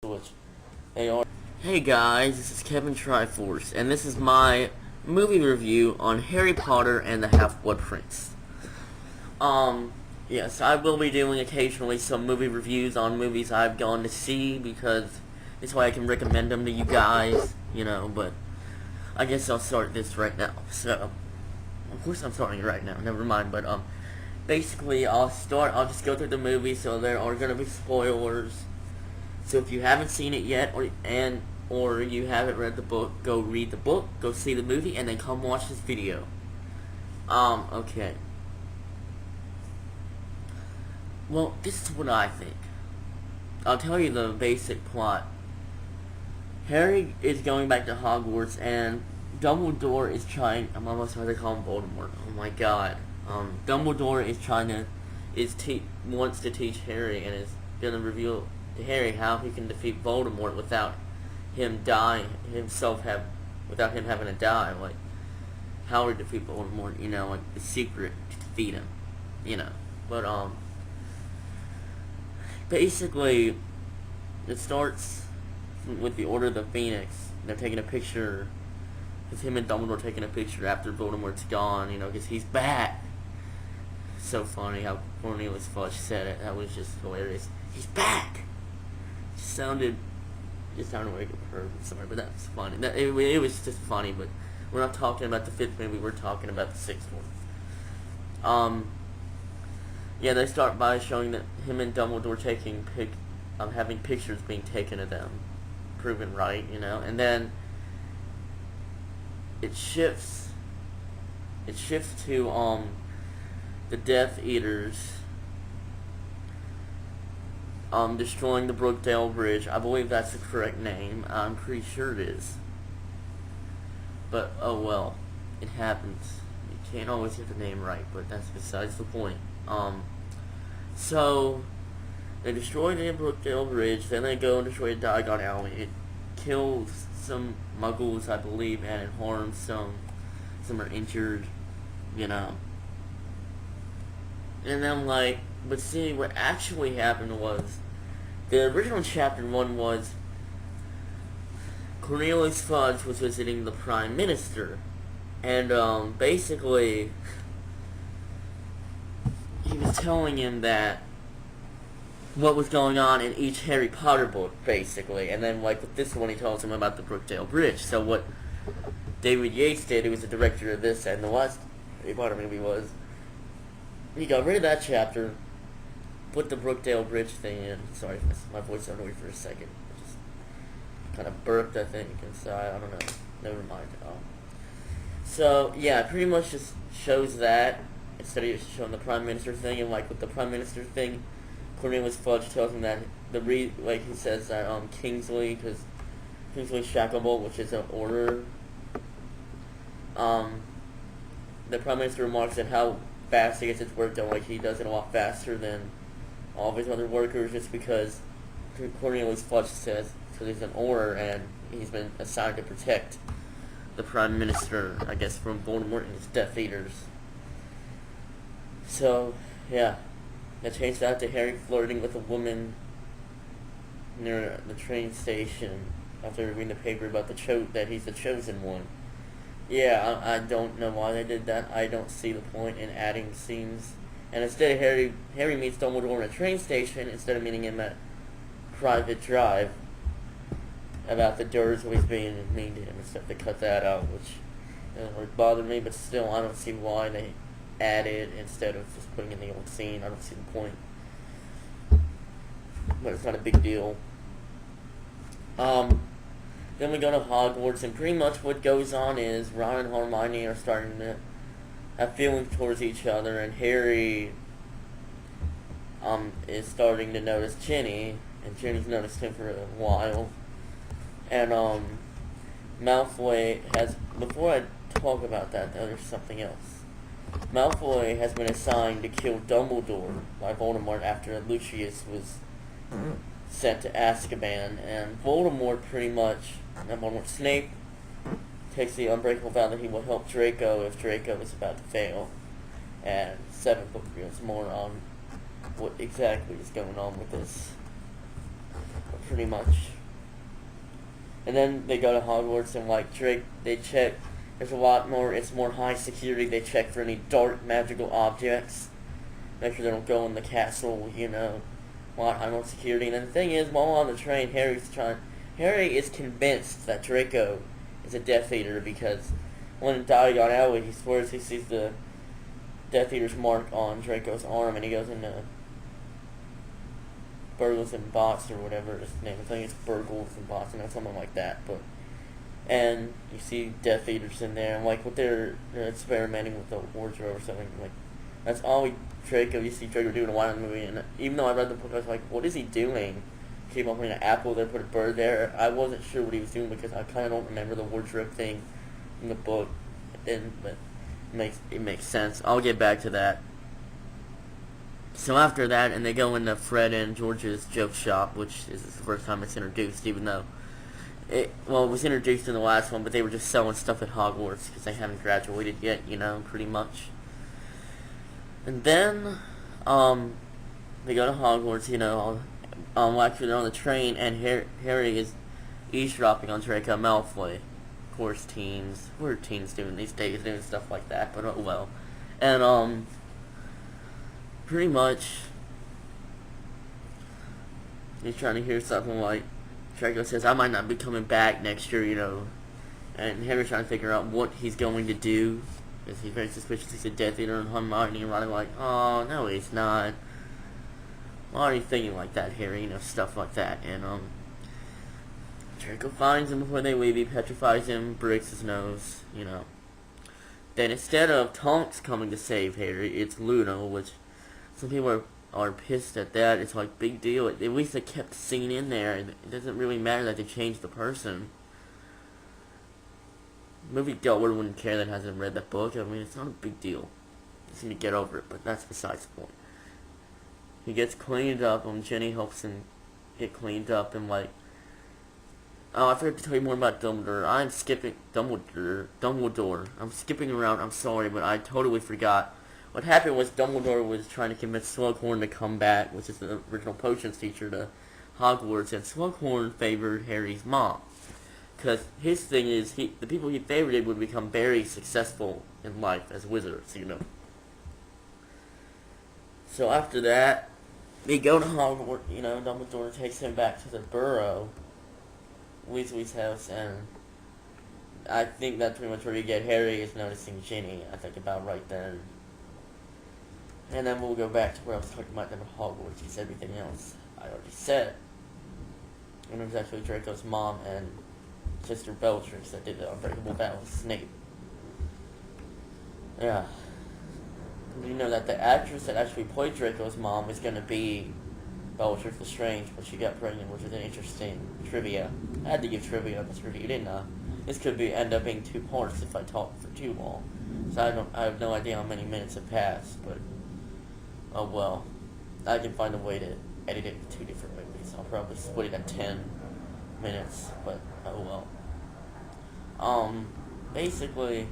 Which they are. Hey guys, this is Kevin Triforce, and this is my movie review on Harry Potter and the Half-Blood Prince. Yes, I will be doing occasionally some movie reviews on movies I've gone to see because this way I can recommend them to you guys, but I guess I'll start this right now. So, of course I'm starting right now, never mind, but basically I'll just go through the movie, so there are going to be spoilers. So if you haven't seen it yet, or you haven't read the book, go read the book, go see the movie, and then come watch this video. Okay. Well, this is what I think. I'll tell you the basic plot. Harry is going back to Hogwarts, and Dumbledore is trying. I'm almost trying to call him Voldemort. Oh my God. Dumbledore is wants to teach Harry, and is gonna reveal to Harry how he can defeat Voldemort without him without him having to die, like how to defeat Voldemort, like the secret to defeat him, But basically it starts with the Order of the Phoenix. They're taking a picture. It's him and Dumbledore taking a picture after Voldemort's gone, because he's back. So funny how Cornelius Fudge said it. That was just hilarious. He's back. It sounded like a perv. Sorry, but that's funny. It was just funny, but we're not talking about the fifth movie. We're talking about the sixth one. Yeah, they start by showing that him and Dumbledore having pictures being taken of them, proven right, and then it shifts to the Death Eaters destroying the Brookdale Bridge. I believe that's the correct name. I'm pretty sure it is. But, oh well. It happens. You can't always get the name right, but that's besides the point. So, they destroy the Brookdale Bridge, then they go and destroy Diagon Alley. It kills some muggles, I believe, and it harms some. Some are injured, And then, but see, what actually happened was, the original chapter 1 was Cornelius Fudge was visiting the Prime Minister, and basically he was telling him that what was going on in each Harry Potter book, basically, and then with this one he tells him about the Brookdale Bridge. So what David Yates did, who was the director of this and the last Harry Potter movie, was he got rid of that chapter, put the Brookdale Bridge thing in. Sorry if my voice went away for a second. I just kind of burped, I think, inside. I don't know. Never mind. So, yeah, it pretty much just shows that instead of just showing the Prime Minister thing. And, with the Prime Minister thing, Cornelius Fudge tells him that he says that Kingsley Shacklebolt, which is an order, the Prime Minister remarks at how fast he gets his work done, he does it a lot faster than all of his other workers, just because Cornelius Fudge says, because he's an order and he's been assigned to protect the Prime Minister, I guess, from Voldemort and his Death Eaters. So, yeah. That changed out to Harry flirting with a woman near the train station after reading the paper about that he's the chosen one. Yeah, I don't know why they did that. I don't see the point in adding scenes. And instead, Harry meets Dumbledore in a train station instead of meeting him at Private Drive about the Dursleys being mean to him and stuff. They cut that out, which doesn't really bother me, but still, I don't see why they added instead of just putting in the old scene. I don't see the point. But it's not a big deal. Then we go to Hogwarts, and pretty much what goes on is Ron and Hermione are starting to have feelings towards each other, and Harry is starting to notice Ginny, and Ginny's noticed him for a while. And Malfoy has, before I talk about that though, there's something else. Malfoy has been assigned to kill Dumbledore by Voldemort after Lucius was sent to Azkaban, and Snape takes the unbreakable vow that he will help Draco if Draco is about to fail, and 7th book reveals more on what exactly is going on with this pretty much. And then they go to Hogwarts and like Drake, they check. There's a lot more. It's more high security. They check for any dark magical objects. Make sure they don't go in the castle. You know, a lot high more security. And then the thing is, while on the train, Harry is convinced that Draco is a Death Eater because when Diagon Alley, he swears he sees the Death Eater's mark on Draco's arm, and he goes into Burgles and Bots or whatever his name is. I think it's Burgles and Bots, or something like that. And you see Death Eaters in there, and like what they're experimenting with the wardrobe or something. Like that's all you see Draco doing a while in the movie. And even though I read the book, I was like, what is he doing? Keep on putting an apple there, put a bird there. I wasn't sure what he was doing because I kind of don't remember the wardrobe thing in the book. But it makes sense. I'll get back to that. So after that, and they go into Fred and George's joke shop, which is the first time it's introduced, even though it was introduced in the last one, but they were just selling stuff at Hogwarts because they haven't graduated yet, you know, pretty much. And then, they go to Hogwarts, you know, actually they're on the train, and Harry is eavesdropping on Draco Malfoy. Of course, what are teens doing these days, doing stuff like that, but oh well. And, pretty much, he's trying to hear something like, Draco says, I might not be coming back next year, you know, and Harry's trying to figure out what he's going to do, because he's very suspicious he's a Death Eater, and Hermione and Ron's like, oh, no he's not. Why are you thinking like that, Harry, you know, stuff like that, and, Draco finds him before they leave, he petrifies him, breaks his nose, you know. Then instead of Tonks coming to save Harry, it's Luna, which some people are pissed at that. It's like, big deal. At least they kept singing in there. It doesn't really matter that they changed the person. Movie goer wouldn't care that hasn't read that book. I mean, it's not a big deal. Just need to get over it, but that's besides the point. He gets cleaned up, and Jenny helps him get cleaned up, and like, oh, I forgot to tell you more about Dumbledore. I'm skipping Dumbledore. I'm skipping around. I'm sorry, but I totally forgot. What happened was Dumbledore was trying to convince Slughorn to come back, which is the original potions teacher, to Hogwarts, and Slughorn favored Harry's mom. Because his thing is, the people he favored would become very successful in life as wizards, you know. So after that, they go to Hogwarts, you know, Dumbledore takes him back to the Burrow, Weasley's house, and I think that's pretty much where you get Harry is noticing Ginny, I think about right then. And then we'll go back to where I was talking about them at Hogwarts, because everything else I already said. And it was actually Draco's mom and sister Bellatrix that did the unbreakable battle with Snape. Yeah. You know that the actress that actually played Draco's mom is going to be Bellatrix Lestrange, but she got pregnant, which is an interesting trivia. I had to give trivia up this review, didn't I? This could end up being 2 parts if I talk for too long. So I have no idea how many minutes have passed, but oh well. I can find a way to edit it in 2 different ways. I'll probably split it at 10 minutes, but oh well. Basically,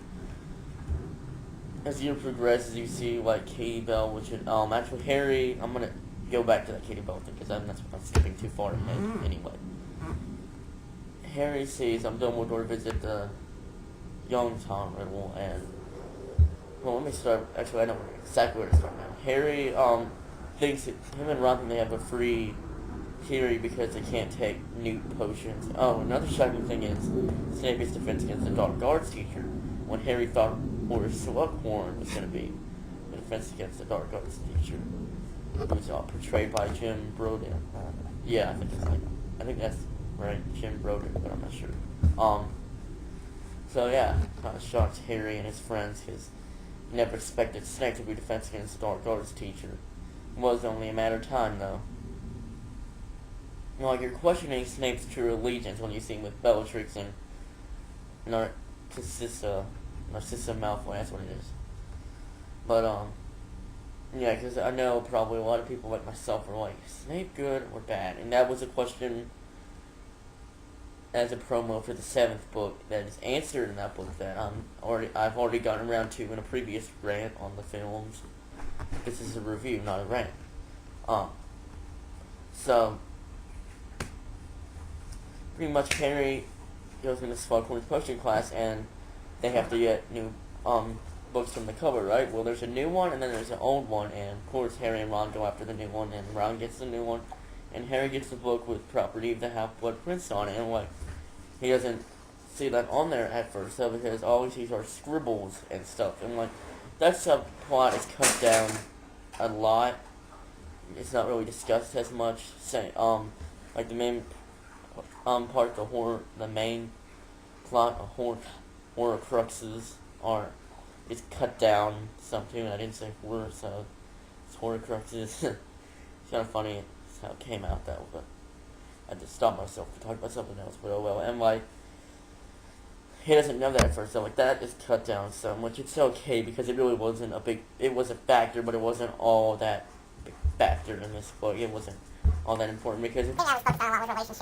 as the year progresses, you see like Katie Bell, which is actually Harry. I'm gonna go back to that Katie Bell thing because I'm skipping too far ahead anyway. Harry sees Dumbledore visit the young Tom Riddle, and well, let me start. Actually, I know exactly where to start now. Harry thinks him and Ron think they have a free theory because they can't take Newt potions. Oh, another shocking thing is Snape's defense against the Dark Arts teacher. When Harry thought Horace Slughorn was going to be the defense against the Dark Arts teacher, it was portrayed by Jim Broden. Yeah, I think that's right, Jim Broden, but I'm not sure. So yeah, kind of shocked Harry and his friends because he never expected Snape to be defense against the Dark Arts teacher. It was only a matter of time, though. Like, you're questioning Snape's true allegiance when you see him with Bellatrix and Narcissa Malfoy, that's what it is. But, yeah, because I know probably a lot of people like myself are like, Snape good or bad? And that was a question as a promo for the 7th book that is answered in that book that I've already gotten around to in a previous rant on the films. This is a review, not a rant. So pretty much Henry goes into Slughorn's potion class, and they have to get new books from the cover, right? Well, there's a new one, and then there's an old one, and of course Harry and Ron go after the new one, and Ron gets the new one, and Harry gets the book with Property of the Half-Blood Prince on it, and like, he doesn't see that on there at first, so because all he sees are scribbles and stuff, and like, that subplot is cut down a lot. It's not really discussed as much. Say, like the main part, the main plot of Horcruxes is cut down something. I didn't say horror, so it's Horcruxes. It's kind of funny how it came out though, but I just stopped myself to talk about something else. But oh well, and like, he doesn't know that at first, so like that is cut down so much. It's okay because it really wasn't it was a factor, but it wasn't all that big factor in this book. It wasn't all that important because I think I was focused on a lot with relationships